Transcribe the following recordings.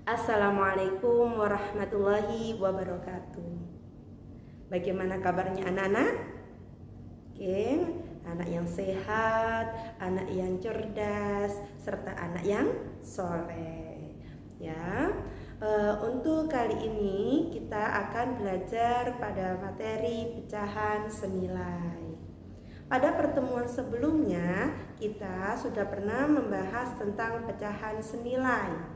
Assalamualaikum warahmatullahi wabarakatuh. Bagaimana kabarnya anak-anak? Oke, anak yang sehat, anak yang cerdas, serta anak yang soleh. Ya, untuk kali ini kita akan belajar pada materi pecahan senilai. Pada pertemuan sebelumnya, kita sudah pernah membahas tentang pecahan senilai.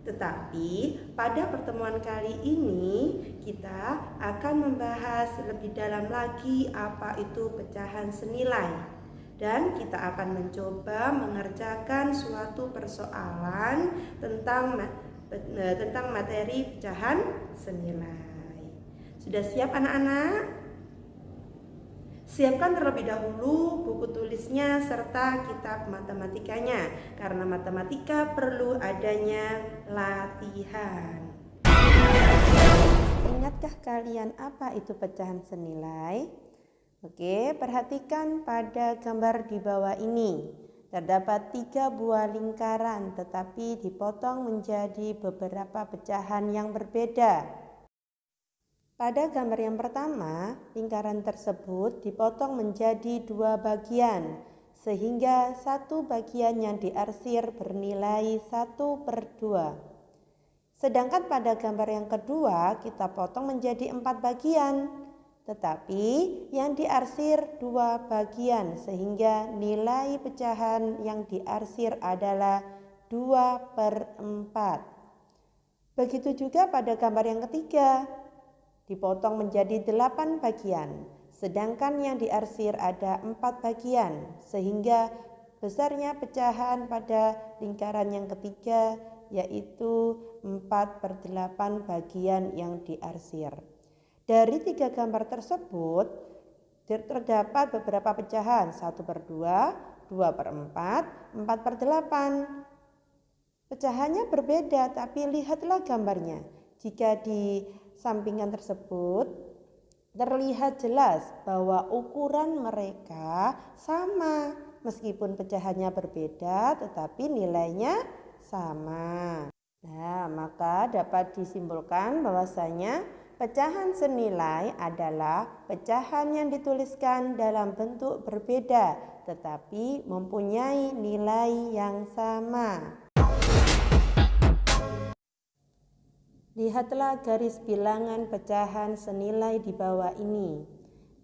Tetapi pada pertemuan kali ini kita akan membahas lebih dalam lagi apa itu pecahan senilai. Dan kita akan mencoba mengerjakan suatu persoalan tentang materi pecahan senilai. Sudah siap anak-anak? Siapkan terlebih dahulu buku tulisnya serta kitab matematikanya, karena matematika perlu adanya latihan. Ingatkah kalian apa itu pecahan senilai? Oke, perhatikan pada gambar di bawah ini. Terdapat 3 buah lingkaran tetapi dipotong menjadi beberapa pecahan yang berbeda. Pada gambar yang pertama, lingkaran tersebut dipotong menjadi 2 bagian, sehingga satu bagian yang diarsir bernilai 1/2. Sedangkan pada gambar yang kedua, kita potong menjadi 4 bagian, tetapi yang diarsir 2 bagian, sehingga nilai pecahan yang diarsir adalah 2/4. Begitu juga pada gambar yang ketiga, dipotong menjadi 8 bagian, sedangkan yang diarsir ada 4 bagian, sehingga besarnya pecahan pada lingkaran yang ketiga yaitu 4/8 bagian yang diarsir. Dari 3 gambar tersebut terdapat beberapa pecahan, 1/2, 2/4, 4/8. Pecahannya berbeda, tapi lihatlah gambarnya. Jika di sampingan tersebut terlihat jelas bahwa ukuran mereka sama, meskipun pecahannya berbeda tetapi nilainya sama. Nah, maka dapat disimpulkan bahwasanya pecahan senilai adalah pecahan yang dituliskan dalam bentuk berbeda tetapi mempunyai nilai yang sama. Lihatlah garis bilangan pecahan senilai di bawah ini.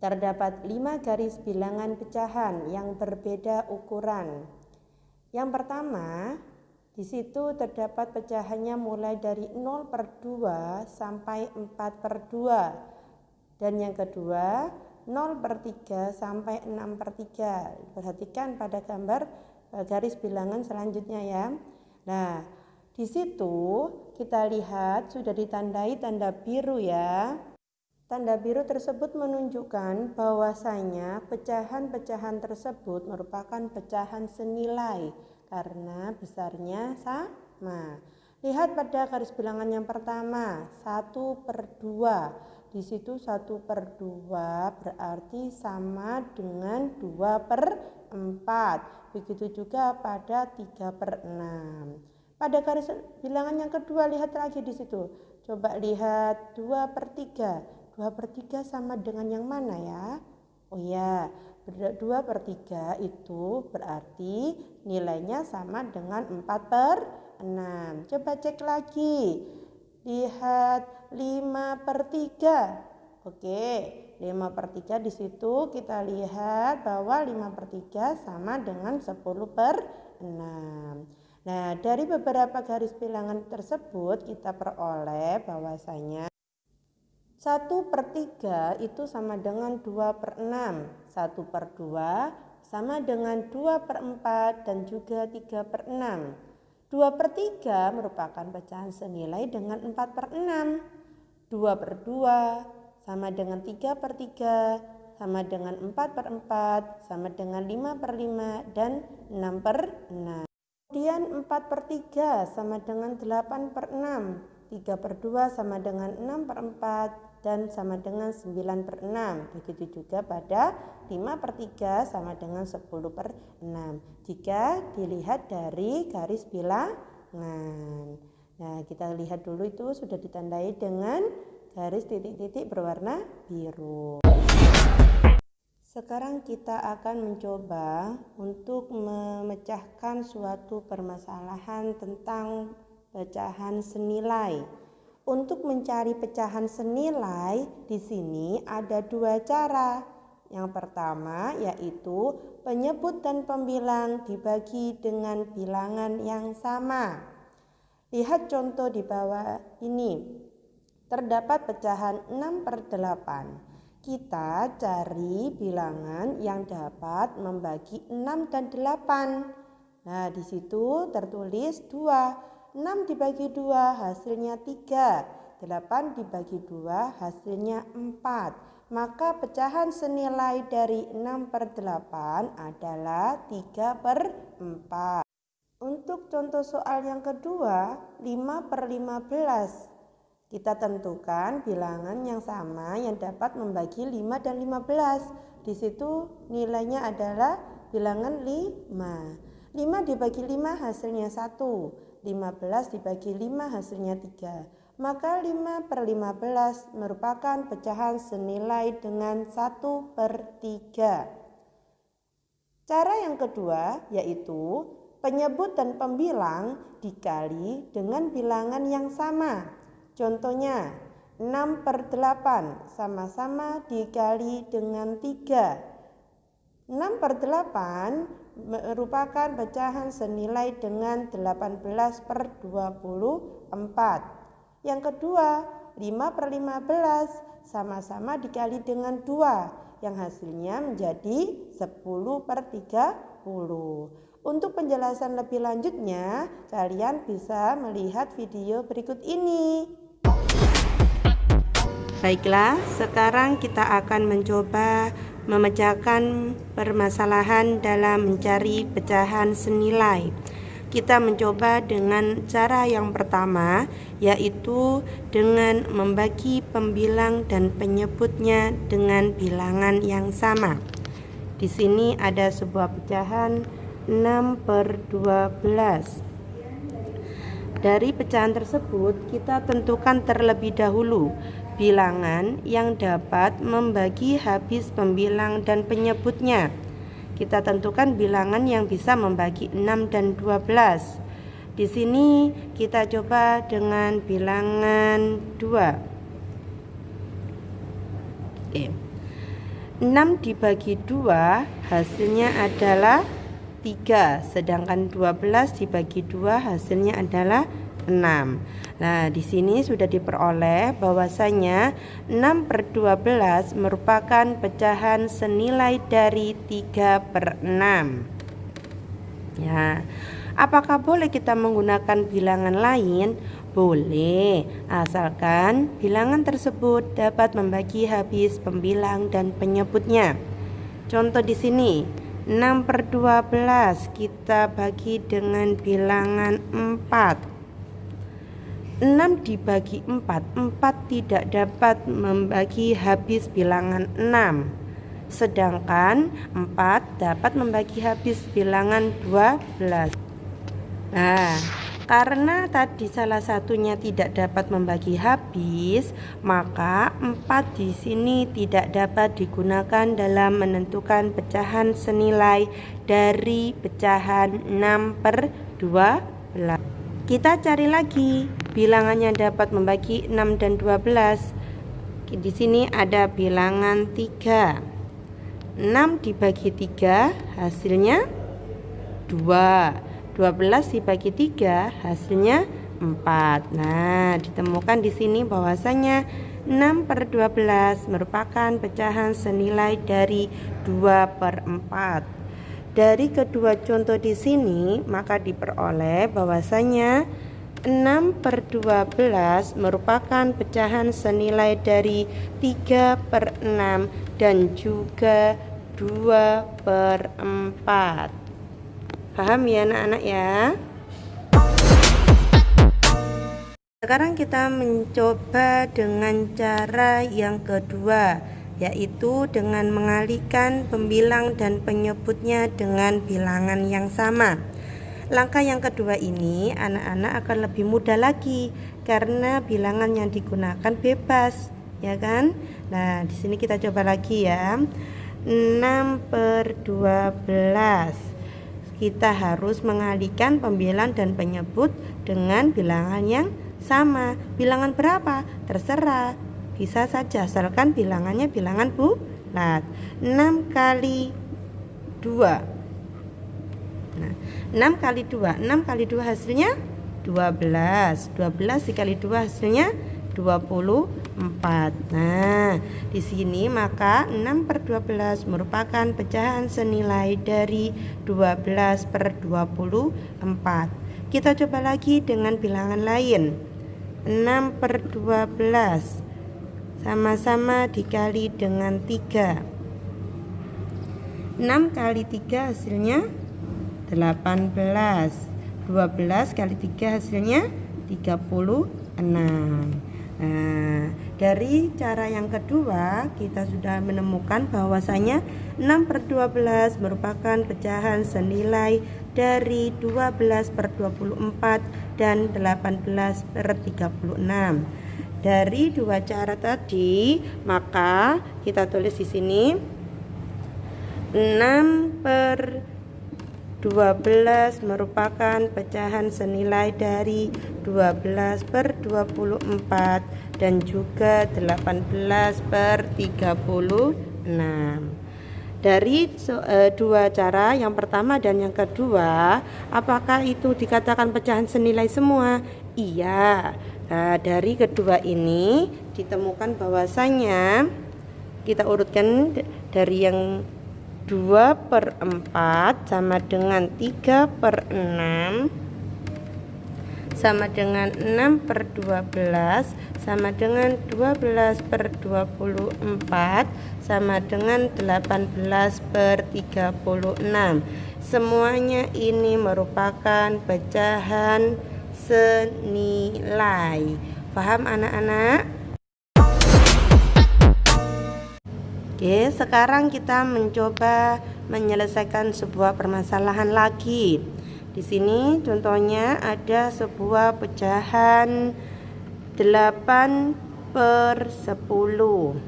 Terdapat 5 garis bilangan pecahan yang berbeda ukuran. Yang pertama, di situ terdapat pecahannya mulai dari 0/2 sampai 4/2. Dan yang kedua, 0/3 sampai 6/3. Perhatikan pada gambar garis bilangan selanjutnya ya. Nah, di situ kita lihat sudah ditandai tanda biru ya. Tanda biru tersebut menunjukkan bahwasanya pecahan-pecahan tersebut merupakan pecahan senilai karena besarnya sama. Lihat pada garis bilangan yang pertama, 1/2. Di situ 1/2 berarti sama dengan 2/4. Begitu juga pada 3/6. Pada garis bilangan yang kedua, lihat lagi di situ. Coba lihat 2/3. 2/3 sama dengan yang mana ya? Oh ya, 2/3 itu berarti nilainya sama dengan 4/6. Coba cek lagi. Lihat 5/3. Oke, 5/3 di situ kita lihat bahwa 5/3 sama dengan 10/6. Nah, dari beberapa garis bilangan tersebut kita peroleh bahwasanya 1/3 itu sama dengan 2/6, 1/2 sama dengan 2/4 dan juga 3/6. 2/3 merupakan pecahan senilai dengan 4/6. 2/2 sama dengan 3/3, sama dengan 4/4, sama dengan 5/5 dan 6/6. Kemudian 4/3 sama dengan 8/6, 3/2 sama dengan 6/4 dan sama dengan 9/6. Begitu juga pada 5/3 sama dengan 10/6 jika dilihat dari garis bilangan. Nah, kita lihat dulu itu sudah ditandai dengan garis titik-titik berwarna biru. Sekarang kita akan mencoba untuk memecahkan suatu permasalahan tentang pecahan senilai. Untuk mencari pecahan senilai, di sini ada dua cara. Yang pertama yaitu penyebut dan pembilang dibagi dengan bilangan yang sama. Lihat contoh di bawah ini. Terdapat pecahan 6/8. Kita cari bilangan yang dapat membagi 6 dan 8. Nah, di situ tertulis 2. 6 dibagi 2 hasilnya 3. 8 dibagi 2 hasilnya 4. Maka pecahan senilai dari 6/8 adalah 3/4. Untuk contoh soal yang kedua, 5/15. Kita tentukan bilangan yang sama yang dapat membagi 5 dan 15. Di situ nilainya adalah bilangan 5. 5 dibagi 5 hasilnya 1. 15 dibagi 5 hasilnya 3. Maka 5/15 merupakan pecahan senilai dengan 1/3. Cara yang kedua yaitu penyebut dan pembilang dikali dengan bilangan yang sama. Contohnya 6/8 sama-sama dikali dengan 3. 6/8 merupakan pecahan senilai dengan 18/24. Yang kedua 5/15 sama-sama dikali dengan 2 yang hasilnya menjadi 10/30. Untuk penjelasan lebih lanjutnya, kalian bisa melihat video berikut ini. Baiklah, sekarang kita akan mencoba memecahkan permasalahan dalam mencari pecahan senilai. Kita mencoba dengan cara yang pertama, yaitu dengan membagi pembilang dan penyebutnya dengan bilangan yang sama. Di sini ada sebuah pecahan 6/12. Dari pecahan tersebut kita tentukan terlebih dahulu bilangan yang dapat membagi habis pembilang dan penyebutnya. Kita tentukan bilangan yang bisa membagi 6 dan 12. Di sini kita coba dengan bilangan 2. 6 dibagi 2 hasilnya adalah 3, sedangkan 12 dibagi 2 hasilnya adalah 6. Nah, di sini sudah diperoleh bahwasanya 6/12 merupakan pecahan senilai dari 3/6. Ya, apakah boleh kita menggunakan bilangan lain? Boleh, asalkan bilangan tersebut dapat membagi habis pembilang dan penyebutnya. Contoh di sini 6/12 kita bagi dengan bilangan 4. 6 dibagi 4, 4 tidak dapat membagi habis bilangan 6. Sedangkan 4 dapat membagi habis bilangan 12. Nah, karena tadi salah satunya tidak dapat membagi habis, maka 4 di sini tidak dapat digunakan dalam menentukan pecahan senilai dari pecahan 6/12. Kita cari lagi bilangan yang dapat membagi 6 dan 12. Di sini ada bilangan 3. 6 dibagi 3 hasilnya 2. 12 dibagi 3 hasilnya 4. Nah, ditemukan di sini bahwasanya 6/12 merupakan pecahan senilai dari 2/4. Dari kedua contoh di sini, maka diperoleh bahwasanya 6/12 merupakan pecahan senilai dari 3/6 dan juga 2/4. Paham ya anak-anak ya? Sekarang kita mencoba dengan cara yang kedua, yaitu dengan mengalihkan pembilang dan penyebutnya dengan bilangan yang sama. Langkah yang kedua ini anak-anak akan lebih mudah lagi karena bilangan yang digunakan bebas, ya kan? Nah, di sini kita coba lagi ya. 6/12. Kita harus mengalihkan pembilang dan penyebut dengan bilangan yang sama. Bilangan berapa? Terserah. Bisa saja asalkan bilangannya bilangan bulat. 6 kali 2. Nah, 6 kali 2. 6 kali 2 hasilnya 12. 12 dikali 2 hasilnya 24. Nah, di sini maka 6/12 merupakan pecahan senilai dari 12/24. Kita coba lagi dengan bilangan lain. 6/12 sama-sama dikali dengan 3. 6 kali 3 hasilnya 18. 12 kali 3 hasilnya 36. Nah, dari cara yang kedua kita sudah menemukan bahwasanya 6/12 merupakan pecahan senilai dari 12/24 dan 18/36. Dari dua cara tadi, maka kita tulis di sini 6/12 merupakan pecahan senilai dari 12/24 dan juga 18/36. Dari dua cara yang pertama dan yang kedua, apakah itu dikatakan pecahan senilai semua? Iya. Nah, dari kedua ini ditemukan bahwasanya kita urutkan dari yang 2/4 sama dengan 3/6 sama dengan 6/12 sama dengan 12/24 sama dengan 18/36. Semuanya ini merupakan pecahan senilai. Paham anak-anak? Oke, sekarang kita mencoba menyelesaikan sebuah permasalahan lagi. Di sini contohnya ada sebuah pecahan 8/10.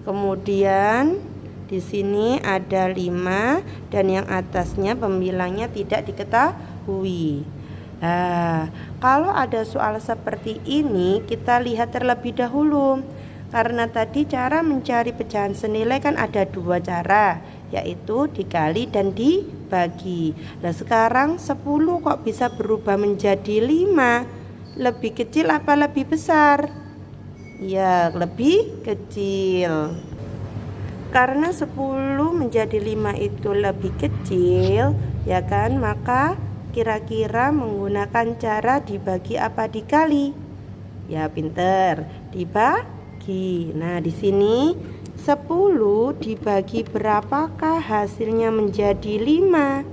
Kemudian di sini ada 5 dan yang atasnya pembilangnya tidak diketahui. Nah, kalau ada soal seperti ini kita lihat terlebih dahulu. Karena tadi cara mencari pecahan senilai kan ada dua cara, yaitu dikali dan dibagi. Nah, sekarang 10 kok bisa berubah menjadi 5? Lebih kecil apa lebih besar? Ya, lebih kecil. Karena 10 menjadi 5 itu lebih kecil, ya kan? Maka kira-kira menggunakan cara dibagi apa dikali? Ya, pinter. Dibagi. Nah, di sini 10 dibagi berapakah hasilnya menjadi 5?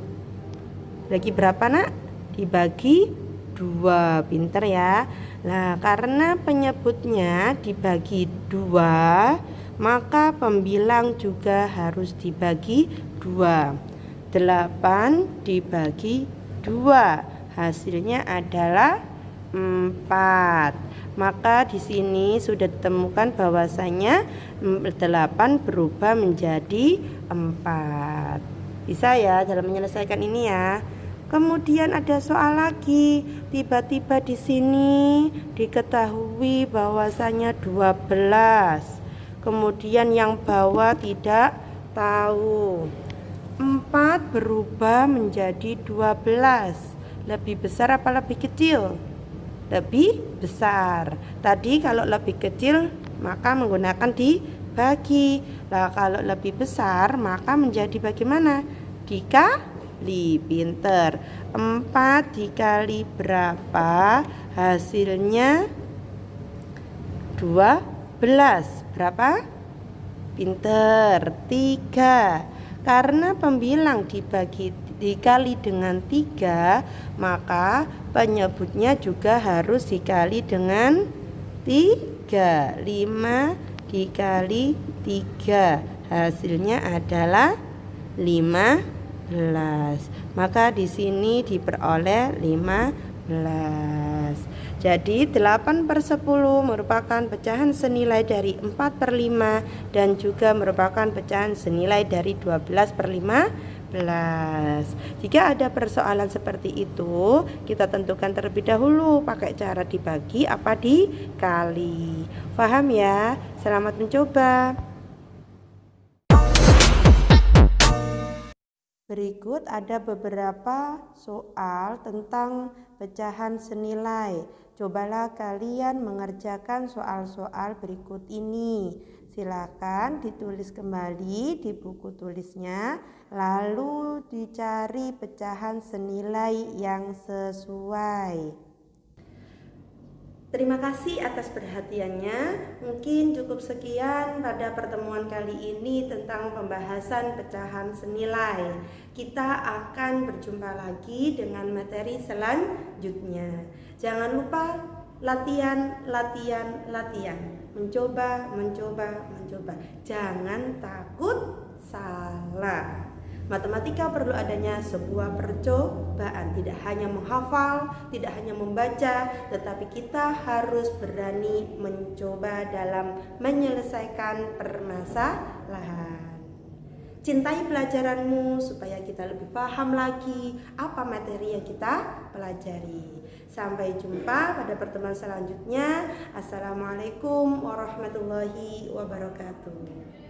Bagi berapa, Nak? Dibagi 2. Pinter ya. Nah, karena penyebutnya dibagi 2, maka pembilang juga harus dibagi 2. 8 dibagi 2 hasilnya adalah 4. Maka di sini sudah ditemukan bahwasanya 8 berubah menjadi 4. Bisa ya dalam menyelesaikan ini ya. Kemudian ada soal lagi. Tiba-tiba di sini diketahui bahwasanya 12. Kemudian yang bawah tidak tahu. 4 berubah menjadi 12. Lebih besar apa lebih kecil? Lebih besar. Tadi kalau lebih kecil maka menggunakan dibagi. Nah, kalau lebih besar maka menjadi bagaimana? Dikali. Pinter. 4 dikali berapa? Hasilnya 12. Berapa? Pinter. 3. Karena pembilang dikali dengan 3, maka penyebutnya juga harus dikali dengan 3. 5 dikali 3 hasilnya adalah 15. Maka di sini diperoleh 15. Jadi 8/10 merupakan pecahan senilai dari 4/5 dan juga merupakan pecahan senilai dari 12/15. Jika ada persoalan seperti itu, kita tentukan terlebih dahulu pakai cara dibagi apa dikali. Paham ya? Selamat mencoba. Berikut ada beberapa soal tentang pecahan senilai. Cobalah kalian mengerjakan soal-soal berikut ini. Silakan ditulis kembali di buku tulisnya, lalu dicari pecahan senilai yang sesuai. Terima kasih atas perhatiannya. Mungkin cukup sekian pada pertemuan kali ini tentang pembahasan pecahan senilai. Kita akan berjumpa lagi dengan materi selanjutnya. Jangan lupa latihan. Mencoba. Jangan takut salah. Matematika perlu adanya sebuah percobaan, tidak hanya menghafal, tidak hanya membaca, tetapi kita harus berani mencoba dalam menyelesaikan permasalahan. Cintai pelajaranmu supaya kita lebih paham lagi apa materi yang kita pelajari. Sampai jumpa pada pertemuan selanjutnya. Assalamualaikum warahmatullahi wabarakatuh.